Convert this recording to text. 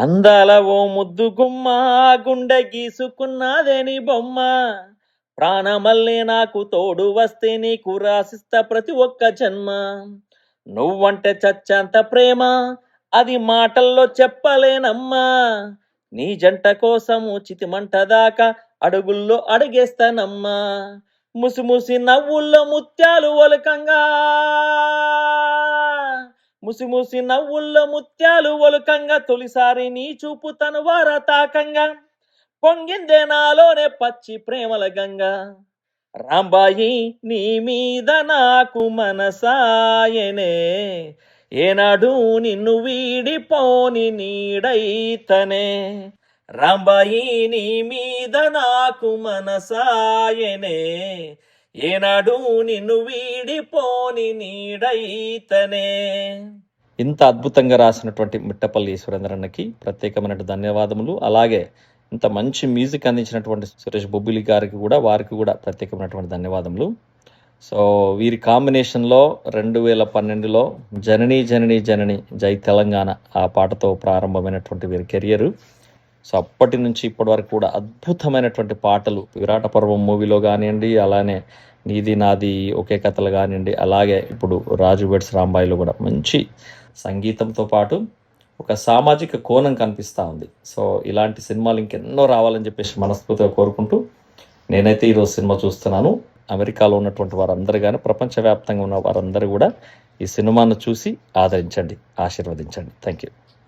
అందాల ఓ ముద్దు గుమ్మ గుండె గీసుకున్నదేని బొమ్మ ప్రాణమల్లే నాకు తోడు వస్తే నీకు రాసిస్తా ప్రతి ఒక్క జన్మ నువ్వంటే చచ్చంత ప్రేమ అది మాటల్లో చెప్పలేనమ్మా నీ జంట కోసము చితిమంట దాకా అడుగుల్లో అడుగేస్తానమ్మా ముసి నవ్వుల్లో ముత్యాలు ఒలకంగా ముసి నవ్వుల్లో ముత్యాలు ఒలుకంగా తొలిసారి నీ చూపు తను వార తాకంగా పొంగిందే నాలోనే పచ్చి ప్రేమల గంగా రాంబాయి నీ మీద నాకు మనసాయనే ఏనాడు నిన్ను వీడిపోని నీడైతనే రాంబాయి నీ మీద నాకు మనసాయనే ఏనాడు నిన్ను వీడిపోని నీడైతనే. ఇంత అద్భుతంగా రాసినటువంటి మిట్టపల్లి సురేంద్రన్నకి ప్రత్యేకమైన ధన్యవాదములు. అలాగే ఇంత మంచి మ్యూజిక్ అందించినటువంటి సురేష్ బొబ్బిలి గారికి కూడా వారికి కూడా ప్రత్యేకమైనటువంటి ధన్యవాదములు. సో వీరి కాంబినేషన్లో 2012లో జననీ జననీ జనని జై తెలంగాణ ఆ పాటతో ప్రారంభమైనటువంటి వీరి కెరియరు. సో అప్పటి నుంచి ఇప్పటి వరకు కూడా అద్భుతమైనటువంటి పాటలు విరాట పర్వం మూవీలో కానివ్వండి, అలానే నీది నాది ఒకే కథలు కానివ్వండి, అలాగే ఇప్పుడు రాజు వెడ్స్ రాంబాయిలో కూడా మంచి సంగీతంతో పాటు ఒక సామాజిక కోణం కనిపిస్తూ ఉంది. సో ఇలాంటి సినిమాలు ఇంకెన్నో రావాలని చెప్పేసి మనస్ఫూర్తిగా కోరుకుంటూ నేనైతే ఈరోజు సినిమా చూస్తున్నాను. అమెరికాలో ఉన్నటువంటి వారందరూ కానీ ప్రపంచవ్యాప్తంగా ఉన్న వారందరూ కూడా ఈ సినిమాను చూసి ఆదరించండి, ఆశీర్వదించండి. Thank you.